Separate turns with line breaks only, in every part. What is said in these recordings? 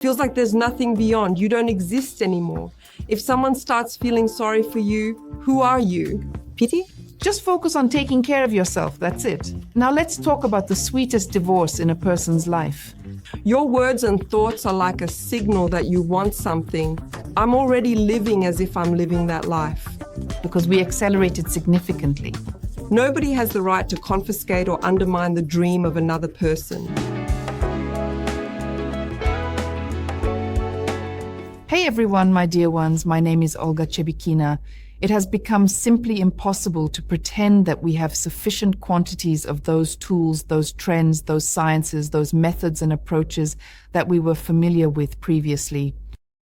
Feels like there's nothing beyond. You don't exist anymore. If someone starts feeling sorry for you, who are you? Pity?
Just focus on taking care of yourself, that's it. Now let's talk about the sweetest divorce in a person's life.
Your words and thoughts are like a signal that you want something. I'm already living as if I'm living that life.
Because we accelerated significantly.
Nobody has the right to confiscate or undermine the dream of another person.
Hey everyone, my dear ones, my name is Olga Chebikina. It has become simply impossible to pretend that we have sufficient quantities of those tools, those trends, those sciences, those methods and approaches that we were familiar with previously.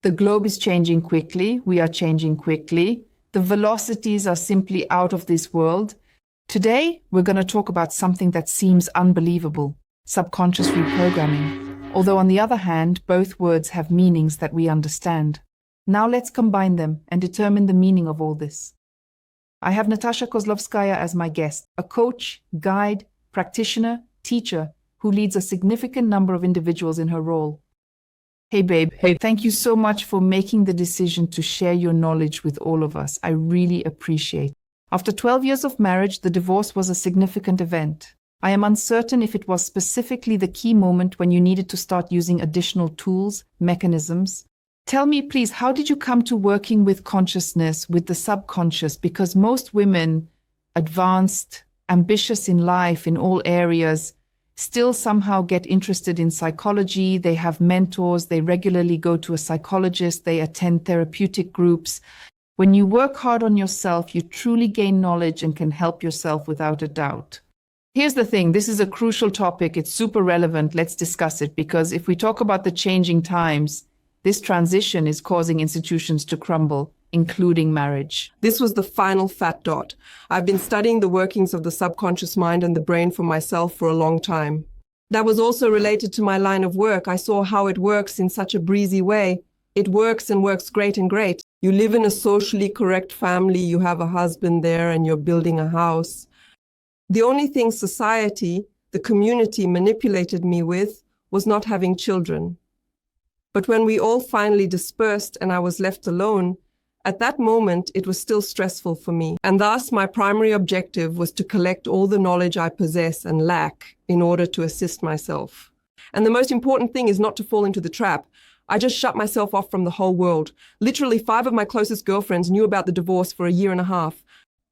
The globe is changing quickly. We are changing quickly. The velocities are simply out of this world. Today, we're going to talk about something that seems unbelievable, subconscious reprogramming. Although on the other hand, both words have meanings that we understand. Now let's combine them and determine the meaning of all this. I have Natasha Kozlovskaya as my guest, a coach, guide, practitioner, teacher who leads a significant number of individuals in her role. Hey babe, thank you so much for making the decision to share your knowledge with all of us. I really appreciate it. After 12 years of marriage, the divorce was a significant event. I am uncertain if it was specifically the key moment when you needed to start using additional tools, mechanisms. Tell me, please, how did you come to working with consciousness, with the subconscious? Because most women, advanced, ambitious in life in all areas, still somehow get interested in psychology. They have mentors. They regularly go to a psychologist. They attend therapeutic groups. When you work hard on yourself, you truly gain knowledge and can help yourself without a doubt. Here's the thing. This is a crucial topic. It's super relevant. Let's discuss it, because if we talk about the changing times, this transition is causing institutions to crumble, including marriage.
This was the final fat dot. I've been studying the workings of the subconscious mind and the brain for myself for a long time. That was also related to my line of work. I saw how it works in such a breezy way. It works and works great and great. You live in a socially correct family, you have a husband there, and you're building a house. The only thing society, the community manipulated me with was not having children. But when we all finally dispersed and I was left alone, at that moment, it was still stressful for me. And thus, my primary objective was to collect all the knowledge I possess and lack in order to assist myself. And the most important thing is not to fall into the trap. I just shut myself off from the whole world. Literally 5 of my closest girlfriends knew about the divorce for a year and a half.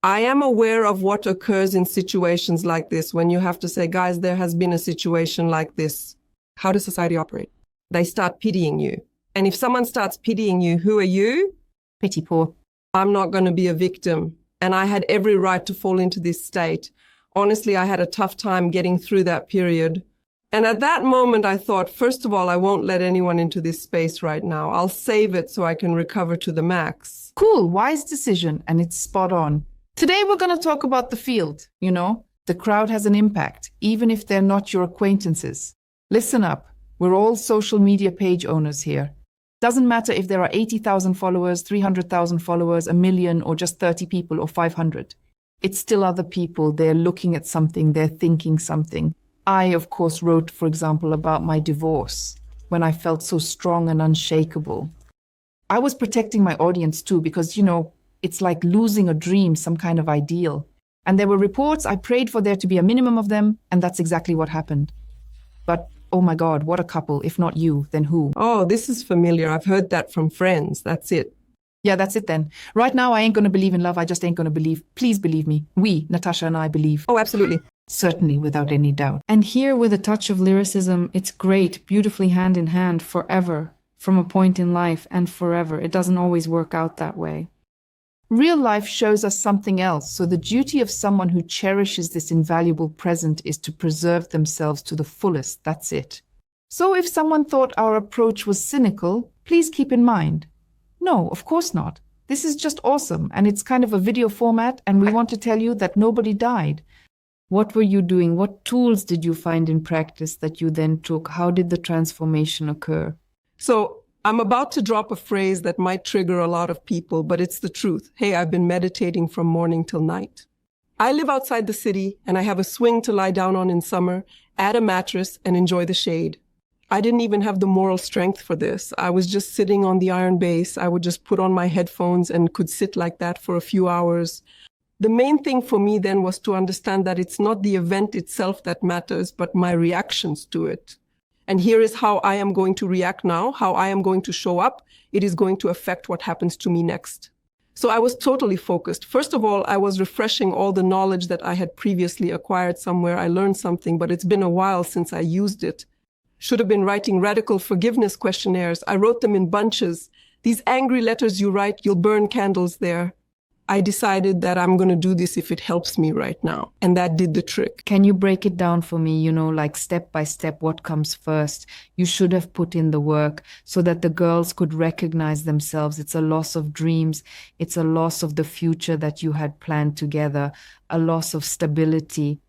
I am aware of what occurs in situations like this when you have to say, guys, there has been a situation like this. How does society operate? They start pitying you. And if someone starts pitying you, who are you?
Pity poor.
I'm not going to be a victim. And I had every right to fall into this state. Honestly, I had a tough time getting through that period. And at that moment, I thought, first of all, I won't let anyone into this space right now. I'll save it so I can recover to the max.
Cool, wise decision, and it's spot on. Today, we're going to talk about the field. You know, the crowd has an impact, even if they're not your acquaintances. Listen up. We're all social media page owners here. Doesn't matter if there are 80,000 followers, 300,000 followers, 1 million, or just 30 people or 500. It's still other people. They're looking at something. They're thinking something. I, of course, wrote, for example, about my divorce when I felt so strong and unshakable. I was protecting my audience too because, you know, it's like losing a dream, some kind of ideal. And there were reports. I prayed for there to be a minimum of them, and that's exactly what happened. But oh my God, what a couple. If not you, then who?
Oh, this is familiar. I've heard that from friends. That's it.
Yeah, that's it then. Right now, I ain't going to believe in love. I just ain't going to believe. Please believe me. We, Natasha and I, believe.
Oh, absolutely.
Certainly, without any doubt.
And here, with a touch of lyricism, it's great, beautifully hand in hand, forever, from a point in life and forever. It doesn't always work out that way.
Real life shows us something else, so the duty of someone who cherishes this invaluable present is to preserve themselves to the fullest, that's it. So if someone thought our approach was cynical, please keep in mind. No, of course not. This is just awesome, and it's kind of a video format, and we want to tell you that nobody died. What were you doing? What tools did you find in practice that you then took? How did the transformation occur?
So, I'm about to drop a phrase that might trigger a lot of people, but it's the truth. Hey, I've been meditating from morning till night. I live outside the city, and I have a swing to lie down on in summer, add a mattress, and enjoy the shade. I didn't even have the moral strength for this. I was just sitting on the iron base. I would just put on my headphones and could sit like that for a few hours. The main thing for me then was to understand that it's not the event itself that matters, but my reactions to it. And here is how I am going to react now, how I am going to show up. It is going to affect what happens to me next. So I was totally focused. First of all, I was refreshing all the knowledge that I had previously acquired somewhere. I learned something, but it's been a while since I used it. Should have been writing radical forgiveness questionnaires. I wrote them in bunches. These angry letters you write, you'll burn candles there. I decided that I'm going to do this if it helps me right now. And that did the trick.
Can you break it down for me, like step by step, what comes first? You should have put in the work so that the girls could recognize themselves. It's a loss of dreams. It's a loss of the future that you had planned together, a loss of stability.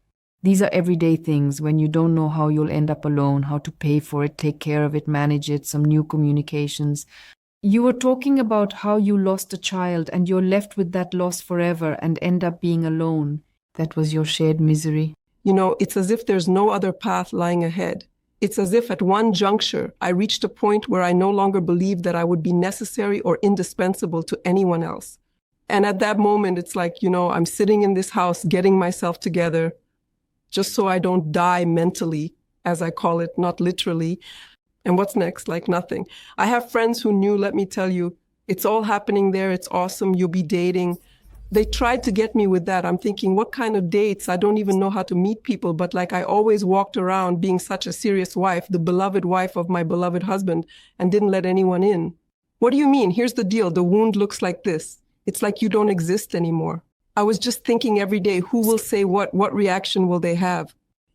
These are everyday things when you don't know how you'll end up alone, how to pay for it, take care of it, manage it, some new communications. You were talking about how you lost a child and you're left with that loss forever and end up being alone. That was your shared misery.
It's as if there's no other path lying ahead. It's as if at one juncture, I reached a point where I no longer believed that I would be necessary or indispensable to anyone else. And at that moment, it's like, I'm sitting in this house, getting myself together, just so I don't die mentally, as I call it, not literally. And what's next? Like nothing. I have friends who knew, let me tell you, it's all happening there. It's awesome. You'll be dating. They tried to get me with that. I'm thinking, what kind of dates? I don't even know how to meet people. But I always walked around being such a serious wife, the beloved wife of my beloved husband, and didn't let anyone in. What do you mean? Here's the deal. The wound looks like this. It's like you don't exist anymore. I was just thinking every day, who will say what reaction will they have?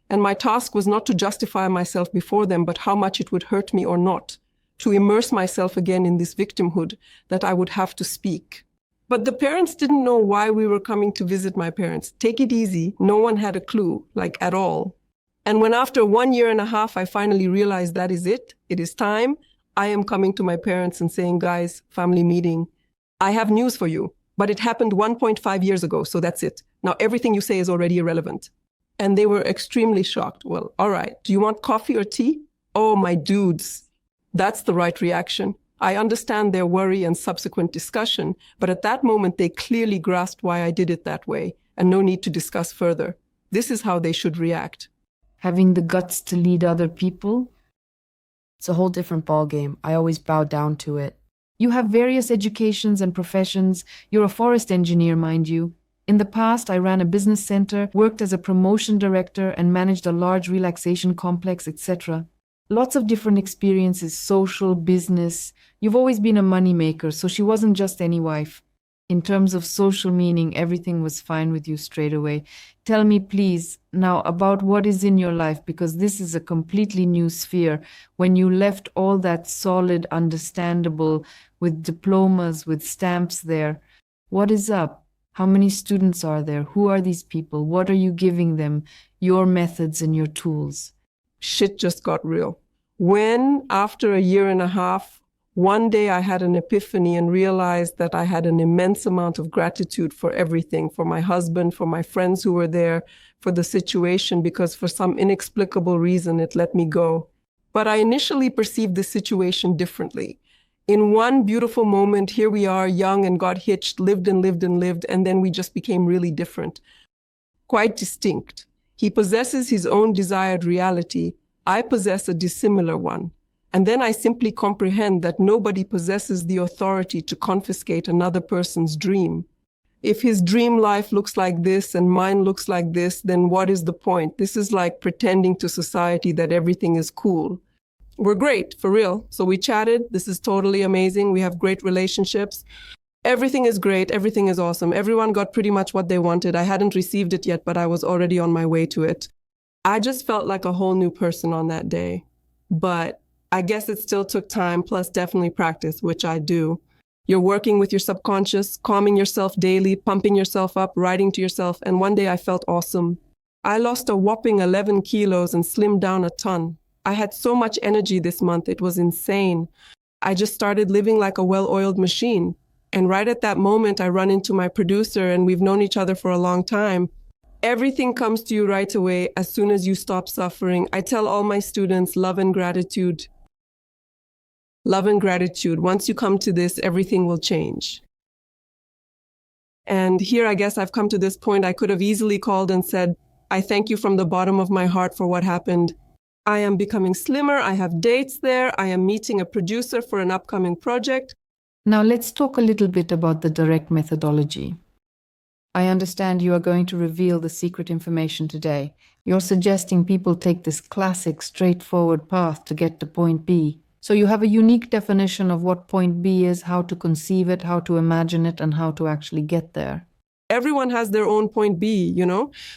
And my task was not to justify myself before them, but how much it would hurt me or not, to immerse myself again in this victimhood that I would have to speak. But the parents didn't know why we were coming to visit my parents. Take it easy. No one had a clue, at all. And when after 1 year and a half, I finally realized that is it is time, I am coming to my parents and saying, guys, family meeting, I have news for you. But it happened 1.5 years ago, so that's it. Now everything you say is already irrelevant. And they were extremely shocked. Well, all right, do you want coffee or tea? Oh, my dudes. That's the right reaction. I understand their worry and subsequent discussion, but at that moment they clearly grasped why I did it that way, and no need to discuss further. This is how they should react.
Having the guts to lead other people?
It's a whole different ballgame. I always bow down to it.
You have various educations and professions. You're a forest engineer, mind you. In the past, I ran a business center, worked as a promotion director, and managed a large relaxation complex, etc. Lots of different experiences, social, business. You've always been a moneymaker, so she wasn't just any wife. In terms of social meaning, everything was fine with you straight away. Tell me, please, now about what is in your life, because this is a completely new sphere. When you left all that solid, understandable, with diplomas, with stamps there, what is up? How many students are there? Who are these people? What are you giving them? Your methods and your tools.
Shit just got real. When, after a year and a half, one day I had an epiphany and realized that I had an immense amount of gratitude for everything, for my husband, for my friends who were there, for the situation, because for some inexplicable reason it let me go. But I initially perceived the situation differently. In one beautiful moment, here we are, young and got hitched, lived and lived and lived, and then we just became really different. Quite distinct. He possesses his own desired reality. I possess a dissimilar one. And then I simply comprehend that nobody possesses the authority to confiscate another person's dream. If his dream life looks like this and mine looks like this, then what is the point? This is like pretending to society that everything is cool. We're great, for real. So we chatted. This is totally amazing. We have great relationships. Everything is great. Everything is awesome. Everyone got pretty much what they wanted. I hadn't received it yet, but I was already on my way to it. I just felt like a whole new person on that day. But I guess it still took time, plus definitely practice, which I do. You're working with your subconscious, calming yourself daily, pumping yourself up, writing to yourself, and one day I felt awesome. I lost a whopping 11 kilos and slimmed down a ton. I had so much energy this month, it was insane. I just started living like a well-oiled machine. And right at that moment, I run into my producer, and we've known each other for a long time. Everything comes to you right away as soon as you stop suffering. I tell all my students, love and gratitude. Love and gratitude. Once you come to this, everything will change. And here, I guess I've come to this point. I could have easily called and said, I thank you from the bottom of my heart for what happened. I am becoming slimmer. I have dates there. I am meeting a producer for an upcoming project.
Now let's talk a little bit about the direct methodology. I understand you are going to reveal the secret information today. You're suggesting people take this classic, straightforward path to get to point B. So you have a unique definition of what point B is, how to conceive it, how to imagine it, and how to actually get there.
Everyone has their own point B,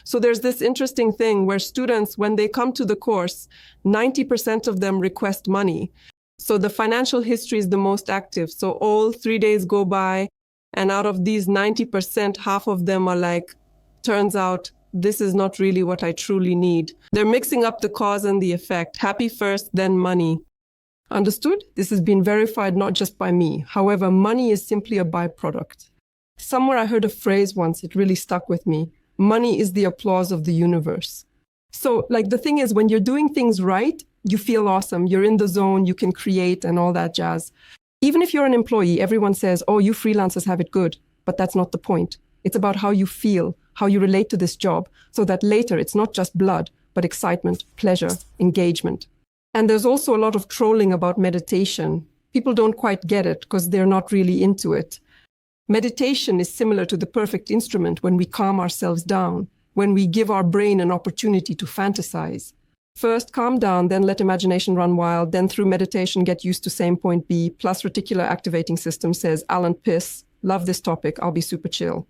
So there's this interesting thing where students, when they come to the course, 90% of them request money. So the financial history is the most active. So all 3 days go by, and out of these 90%, half of them are like, turns out this is not really what I truly need. They're mixing up the cause and the effect. Happy first, then money. Understood? This has been verified not just by me. However, money is simply a byproduct. Somewhere I heard a phrase once, it really stuck with me. Money is the applause of the universe. So, the thing is, when you're doing things right, you feel awesome. You're in the zone, you can create and all that jazz. Even if you're an employee, everyone says, oh, you freelancers have it good. But that's not the point. It's about how you feel, how you relate to this job, so that later it's not just blood, but excitement, pleasure, engagement. And there's also a lot of trolling about meditation. People don't quite get it because they're not really into it. Meditation is similar to the perfect instrument when we calm ourselves down, when we give our brain an opportunity to fantasize. First, calm down, then let imagination run wild, then through meditation get used to same point B, plus reticular activating system says, Alan Piss, love this topic, I'll be super chill.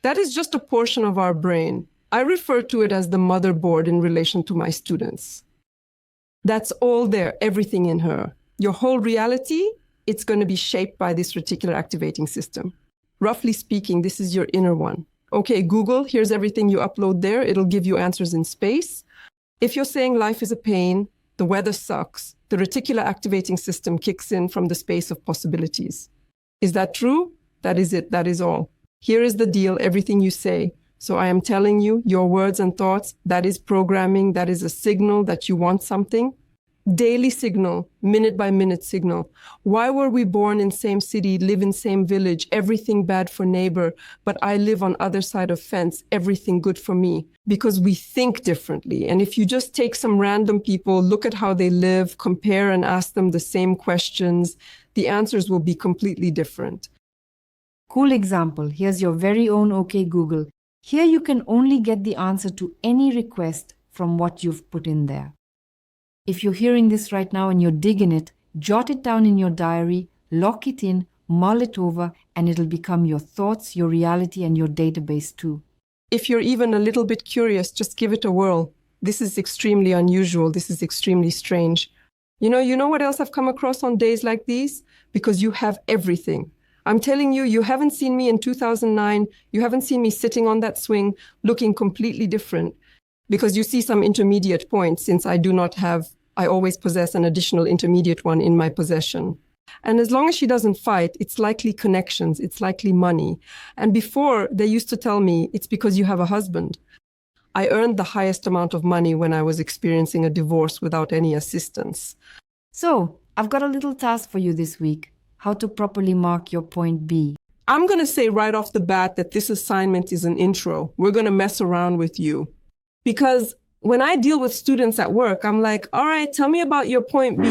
That is just a portion of our brain. I refer to it as the motherboard in relation to my students. That's all there, everything in her. Your whole reality, it's going to be shaped by this reticular activating system. Roughly speaking, this is your inner one. Okay, Google, here's everything you upload there. It'll give you answers in space. If you're saying life is a pain, the weather sucks, the reticular activating system kicks in from the space of possibilities. Is that true? That is it. That is all. Here is the deal, everything you say. So I am telling you, your words and thoughts, that is programming, that is a signal that you want something. Daily signal, minute by minute signal. Why were we born in same city, live in same village, everything bad for neighbor, but I live on other side of fence, everything good for me? Because we think differently. And if you just take some random people, look at how they live, compare and ask them the same questions, the answers will be completely different.
Cool example. Here's your very own OK Google. Here you can only get the answer to any request from what you've put in there. If you're hearing this right now and you're digging it, jot it down in your diary, lock it in, mull it over, and it'll become your thoughts, your reality, and your database too.
If you're even a little bit curious, just give it a whirl. This is extremely unusual. This is extremely strange. You know what else I've come across on days like these? Because you have everything. I'm telling you, you haven't seen me in 2009. You haven't seen me sitting on that swing looking completely different. Because you see some intermediate points, since I always possess an additional intermediate one in my possession. And as long as she doesn't fight, it's likely connections, it's likely money. And before, they used to tell me, it's because you have a husband. I earned the highest amount of money when I was experiencing a divorce without any assistance.
So, I've got a little task for you this week. How to properly mark your point B.
I'm going to say right off the bat that this assignment is an intro. We're going to mess around with you. Because when I deal with students at work, I'm like, all right, tell me about your point B.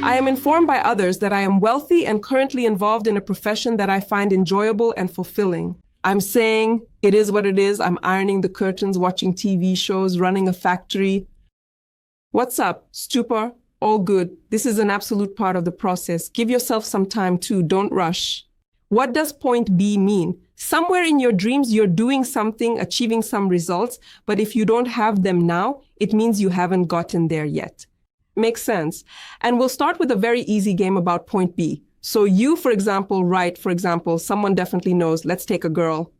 I am informed by others that I am wealthy and currently involved in a profession that I find enjoyable and fulfilling. I'm saying it is what it is. I'm ironing the curtains, watching TV shows, running a factory. What's up? Stupor? All good. This is an absolute part of the process. Give yourself some time too. Don't rush. What does point B mean? Somewhere in your dreams, you're doing something, achieving some results, but if you don't have them now, it means you haven't gotten there yet. Makes sense. And we'll start with a very easy game about point B. So you, for example, write, someone definitely knows, let's take a girl.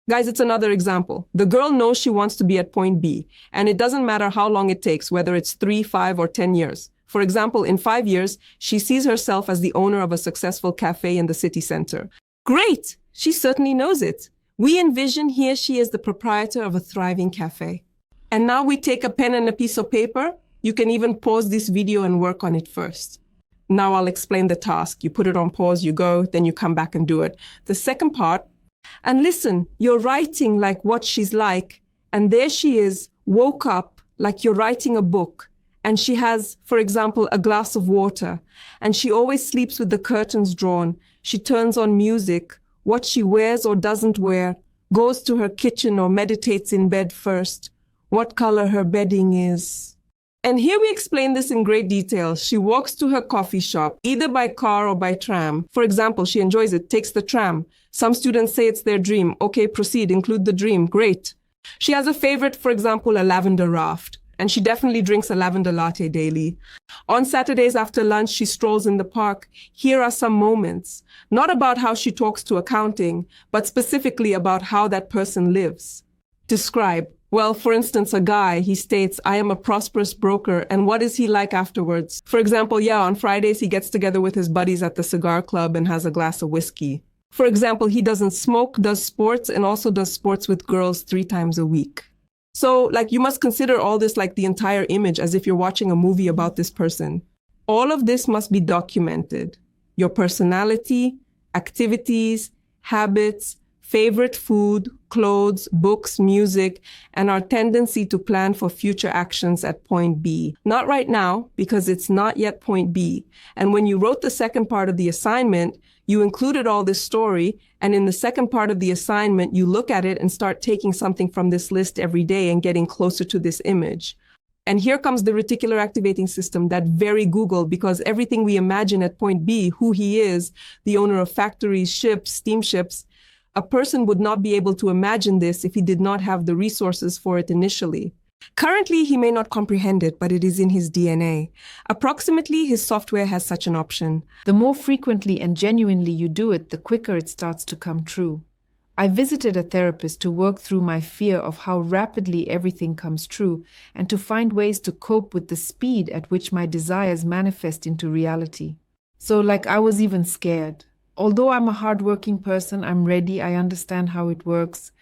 Guys, it's another example. The girl knows she wants to be at point B, and it doesn't matter how long it takes, whether it's 3, 5, or 10 years. For example, in 5 years, she sees herself as the owner of a successful cafe in the city center. Great! She certainly knows it. We envision he or she is the proprietor of a thriving cafe. And now we take a pen and a piece of paper. You can even pause this video and work on it first. Now I'll explain the task. You put it on pause, you go, then you come back and do it. The second part, and listen, you're writing like what she's like, and there she is, woke up like you're writing a book, and she has, for example, a glass of water, and she always sleeps with the curtains drawn. She turns on music, what she wears or doesn't wear, goes to her kitchen or meditates in bed first, what color her bedding is. And here we explain this in great detail. She walks to her coffee shop, either by car or by tram. For example, she enjoys it, takes the tram. Some students say it's their dream. Okay, proceed, include the dream. Great. She has a favorite, for example, a lavender raft. And she definitely drinks a lavender latte daily. On Saturdays after lunch, she strolls in the park. Here are some moments, not about how she talks to accounting, but specifically about how that person lives. Describe. Well, for instance, a guy, he states, I am a prosperous broker. And what is he like afterwards? For example, on Fridays, he gets together with his buddies at the cigar club and has a glass of whiskey. For example, he doesn't smoke, does sports, and also does sports with girls 3 times a week. So, you must consider all this like the entire image, as if you're watching a movie about this person. All of this must be documented. Your personality, activities, habits, favorite food, clothes, books, music, and our tendency to plan for future actions at point B. Not right now, because it's not yet point B. And when you wrote the second part of the assignment, you included all this story, and in the second part of the assignment, you look at it and start taking something from this list every day and getting closer to this image. And here comes the reticular activating system, that very Google, because everything we imagine at point B, who he is, the owner of factories, ships, steamships, a person would not be able to imagine this if he did not have the resources for it initially. Currently, he may not comprehend it, but it is in his DNA. Approximately, his software has such an option.
The more frequently and genuinely you do it, the quicker it starts to come true. I visited a therapist to work through my fear of how rapidly everything comes true and to find ways to cope with the speed at which my desires manifest into reality. So, I was even scared. Although I'm a hardworking person, I'm ready, I understand how it works.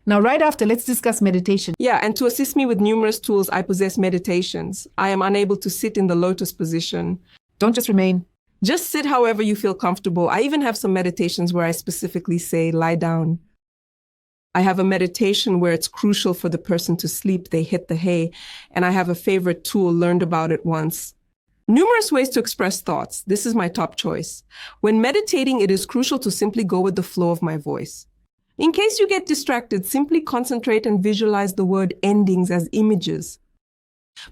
Now, right after, let's discuss meditation.
And to assist me with numerous tools, I possess meditations. I am unable to sit in the lotus position.
Don't just remain.
Just sit however you feel comfortable. I even have some meditations where I specifically say, lie down. I have a meditation where it's crucial for the person to sleep. They hit the hay. And I have a favorite tool, learned about it once. Numerous ways to express thoughts. This is my top choice. When meditating, it is crucial to simply go with the flow of my voice. In case you get distracted, simply concentrate and visualize the word endings as images.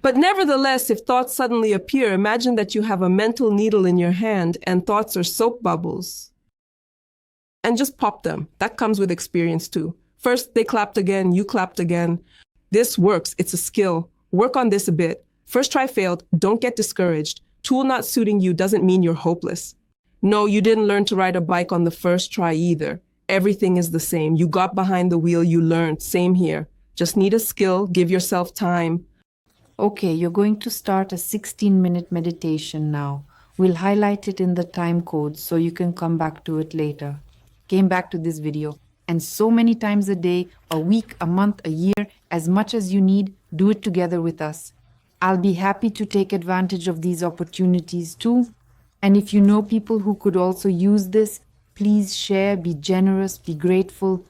But nevertheless, if thoughts suddenly appear, imagine that you have a mental needle in your hand and thoughts are soap bubbles. And just pop them. That comes with experience too. First, they clapped again, you clapped again. This works. It's a skill. Work on this a bit. First try failed. Don't get discouraged. Tool not suiting you doesn't mean you're hopeless. No, you didn't learn to ride a bike on the first try either. Everything is the same. You got behind the wheel, you learned. Same here. Just need a skill. Give yourself time.
Okay, you're going to start a 16-minute meditation now. We'll highlight it in the time code so you can come back to it later. Came back to this video. And so many times a day, a week, a month, a year, as much as you need, do it together with us. I'll be happy to take advantage of these opportunities too. And if you know people who could also use this, please share, be generous, be grateful.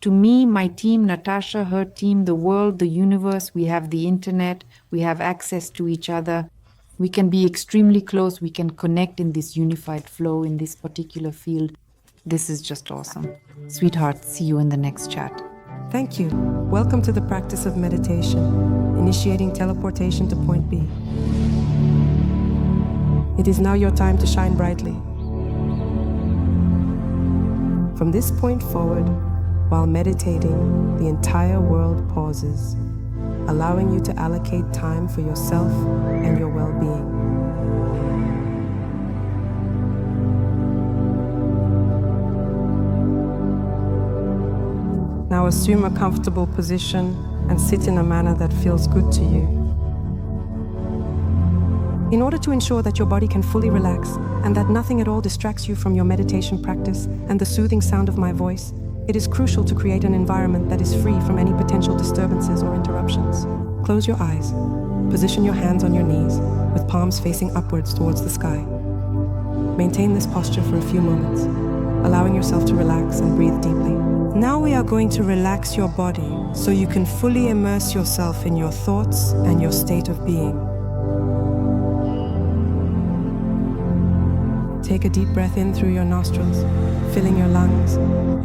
To me, my team, Natasha, her team, the world, the universe, we have the internet, we have access to each other. We can be extremely close, we can connect in this unified flow in this particular field. This is just awesome. Sweetheart, see you in the next chat.
Thank you. Welcome to the practice of meditation, initiating teleportation to point B. It is now your time to shine brightly. From this point forward, while meditating, the entire world pauses, allowing you to allocate time for yourself and your well-being. Now assume a comfortable position and sit in a manner that feels good to you. In order to ensure that your body can fully relax and that nothing at all distracts you from your meditation practice and the soothing sound of my voice,
It is crucial to create an environment that is free from any potential disturbances or interruptions. Close your eyes. Position your hands on your knees, with palms facing upwards towards the sky. Maintain this posture for a few moments, allowing yourself to relax and breathe deeply. Now we are going to relax your body so you can fully immerse yourself in your thoughts and your state of being. Take a deep breath in through your nostrils, filling your lungs,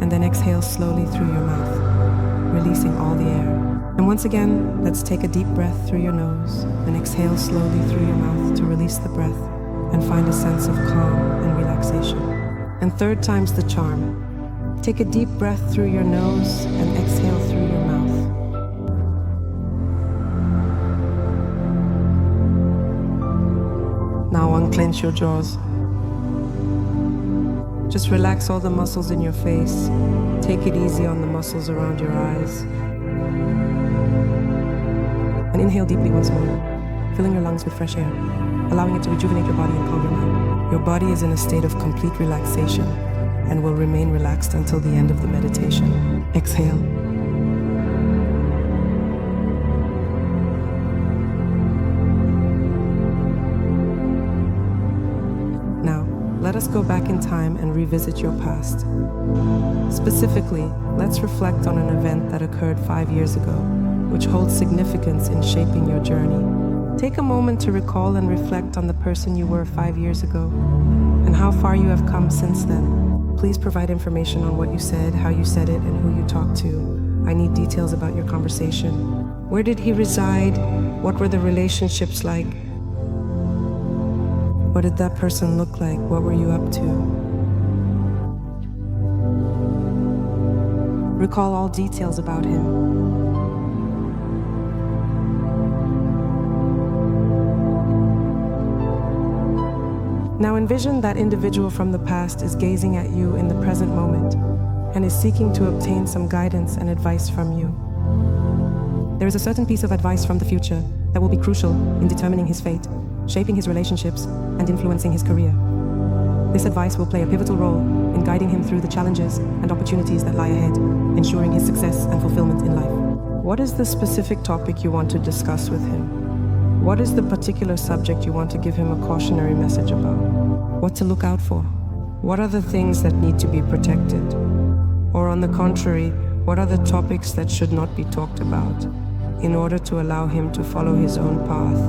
and then exhale slowly through your mouth, releasing all the air. And once again, let's take a deep breath through your nose and exhale slowly through your mouth to release the breath and find a sense of calm and relaxation. And third time's the charm. Take a deep breath through your nose and exhale through your mouth. Now unclench your jaws. Just relax all the muscles in your face. Take it easy on the muscles around your eyes. And inhale deeply once more, filling your lungs with fresh air, allowing it to rejuvenate your body and calm your mind. Your body is in a state of complete relaxation and will remain relaxed until the end of the meditation. Exhale. Now, let us go back in time and revisit your past. Specifically, let's reflect on an event that occurred 5 years ago, which holds significance in shaping your journey. Take a moment to recall and reflect on the person you were 5 years ago and how far you have come since then. Please provide information on what you said, how you said it, and who you talked to. I need details about your conversation. Where did he reside? What were the relationships like? What did that person look like? What were you up to? Recall all details about him. Now envision that individual from the past is gazing at you in the present moment and is seeking to obtain some guidance and advice from you. There is a certain piece of advice from the future that will be crucial in determining his fate, shaping his relationships, and influencing his career. This advice will play a pivotal role in guiding him through the challenges and opportunities that lie ahead, ensuring his success and fulfillment in life. What is the specific topic you want to discuss with him? What is the particular subject you want to give him a cautionary message about? What to look out for? What are the things that need to be protected? Or on the contrary, what are the topics that should not be talked about in order to allow him to follow his own path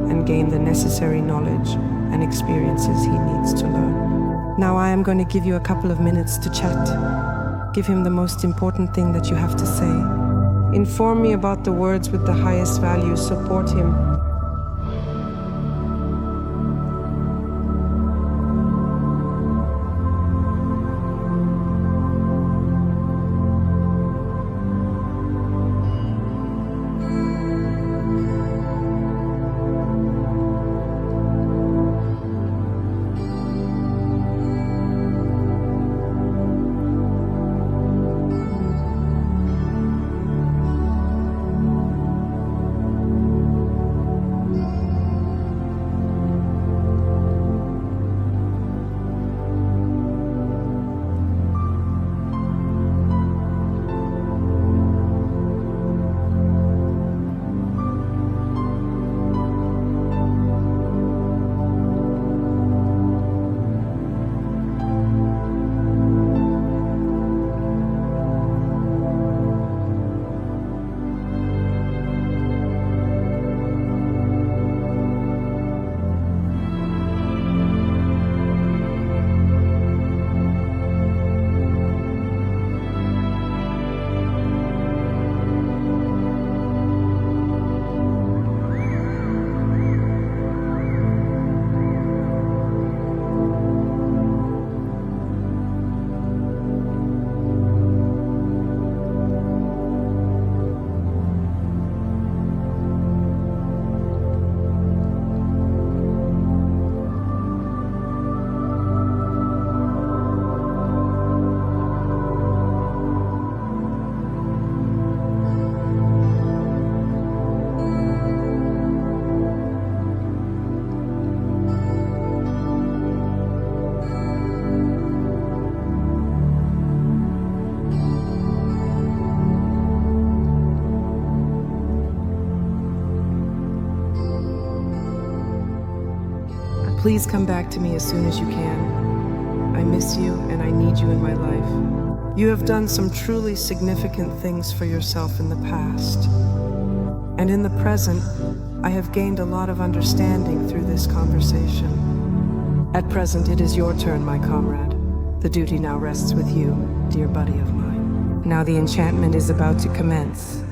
and gain the necessary knowledge and experiences he needs to learn? Now I am going to give you a couple of minutes to chat. Give him the most important thing that you have to say. Inform me about the words with the highest value. Support him. Please come back to me as soon as you can. I miss you and I need you in my life. You have done some truly significant things for yourself in the past. And in the present, I have gained a lot of understanding through this conversation. At present, it is your turn, my comrade. The duty now rests with you, dear buddy of mine. Now the enchantment is about to commence.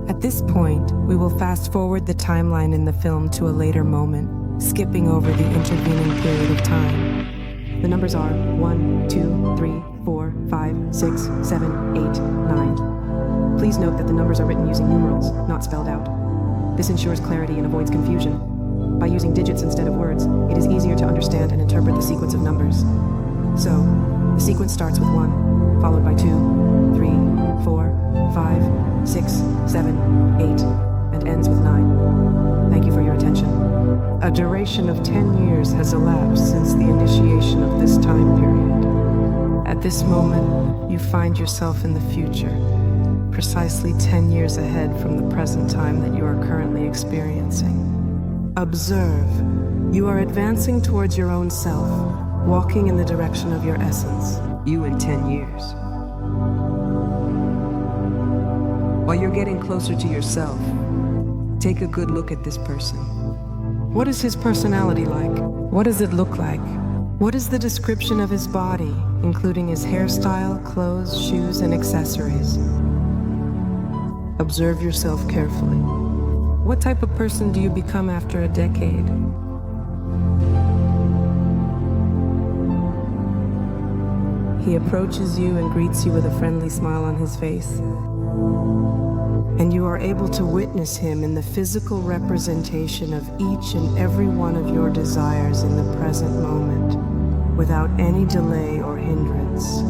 At this point, we will fast forward the timeline in the film to a later moment, skipping over the intervening period of time. The numbers are 1, 2, 3, 4, 5, 6, 7, 8, 9. Please note that the numbers are written using numerals, not spelled out. This ensures clarity and avoids confusion. By using digits instead of words, it is easier to understand and interpret the sequence of numbers. So, the sequence starts with 1, followed by 2, 3, 4, 5, 6, 7, 8, and ends with 9. Thank you for your attention. A duration of 10 years has elapsed since the initiation of this time period. At this moment, you find yourself in the future, precisely 10 years ahead from the present time that you are currently experiencing. Observe. You are advancing towards your own self, walking in the direction of your essence. You in 10 years. While you're getting closer to yourself, take a good look at this person. What is his personality like? What does it look like? What is the description of his body, including his hairstyle, clothes, shoes, and accessories? Observe yourself carefully. What type of person do you become after a decade? He approaches you and greets you with a friendly smile on his face. And you are able to witness him in the physical representation of each and every one of your desires in the present moment, without any delay or hindrance.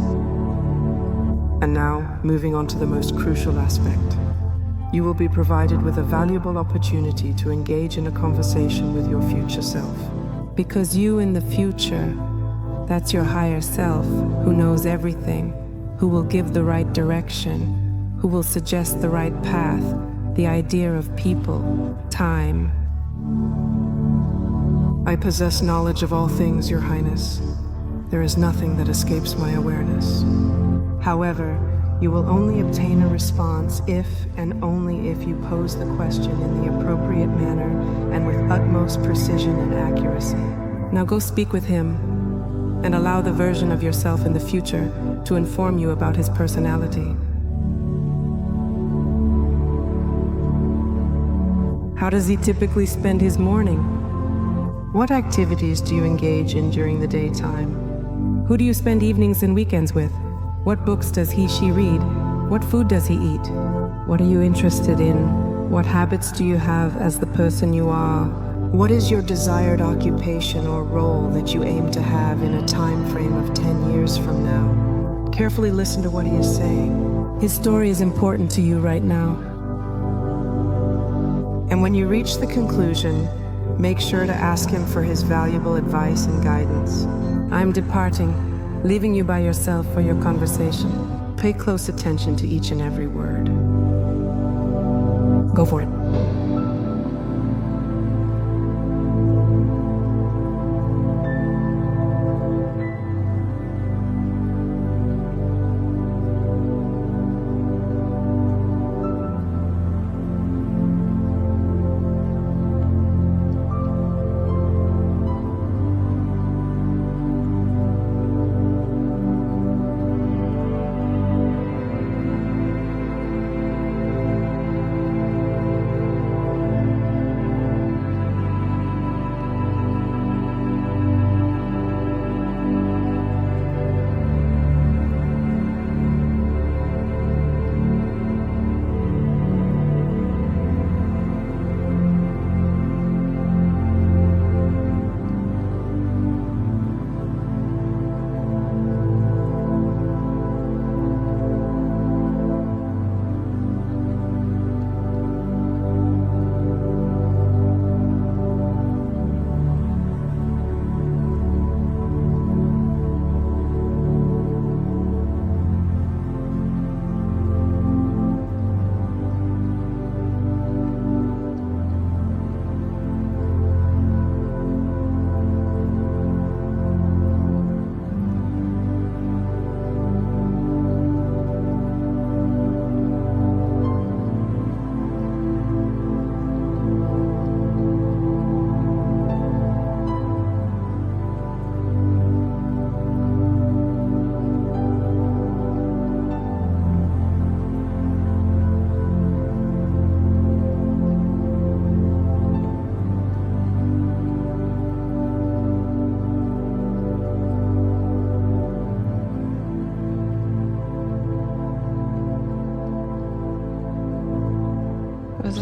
And now, moving on to the most crucial aspect. You will be provided with a valuable opportunity to engage in a conversation with your future self. Because you in the future, that's your higher self, who knows everything, who will give the right direction, who will suggest the right path, the idea of people, time. I possess knowledge of all things, Your Highness. There is nothing that escapes my awareness. However, you will only obtain a response if and only if you pose the question in the appropriate manner and with utmost precision and accuracy. Now go speak with him and allow the version of yourself in the future to inform you about his personality. How does he typically spend his morning? What activities do you engage in during the daytime? Who do you spend evenings and weekends with? What books does she read? What food does he eat? What are you interested in? What habits do you have as the person you are? What is your desired occupation or role that you aim to have in a time frame of 10 years from now? Carefully listen to what he is saying. His story is important to you right now. And when you reach the conclusion, make sure to ask him for his valuable advice and guidance. I'm departing, leaving you by yourself for your conversation. Pay close attention to each and every word. Go for it.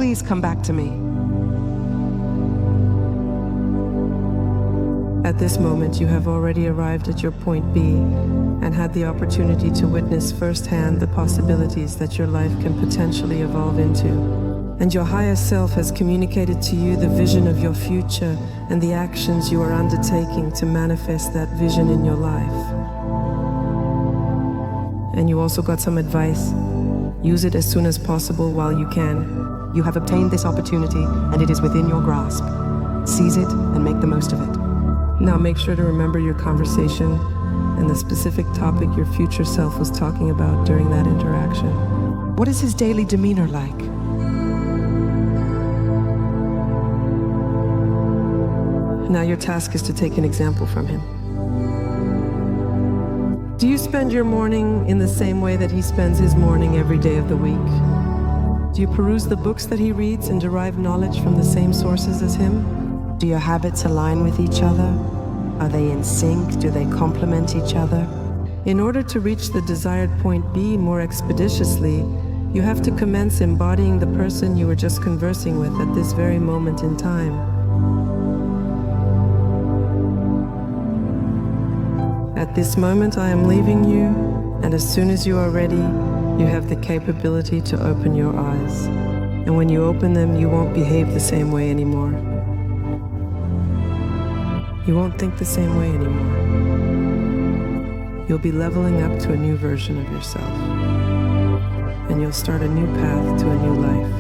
Please come back to me. At this moment, you have already arrived at your point B and had the opportunity to witness firsthand the possibilities that your life can potentially evolve into. And your higher self has communicated to you the vision of your future and the actions you are undertaking to manifest that vision in your life. And you also got some advice. Use it as soon as possible while you can.
You have obtained this opportunity, and it is within your grasp. Seize it and make the most of it.
Now make sure to remember your conversation and the specific topic your future self was talking about during that interaction.
What is his daily demeanor like?
Now your task is to take an example from him. Do you spend your morning in the same way that he spends his morning every day of the week? Do you peruse the books that he reads and derive knowledge from the same sources as him?
Do your habits align with each other? Are they in sync? Do they complement each other?
In order to reach the desired point B more expeditiously, you have to commence embodying the person you were just conversing with at this very moment in time. At this moment, I am leaving you, and as soon as you are ready, you have the capability to open your eyes. And when you open them, you won't behave the same way anymore. You won't think the same way anymore. You'll be leveling up to a new version of yourself. And you'll start a new path to a new life.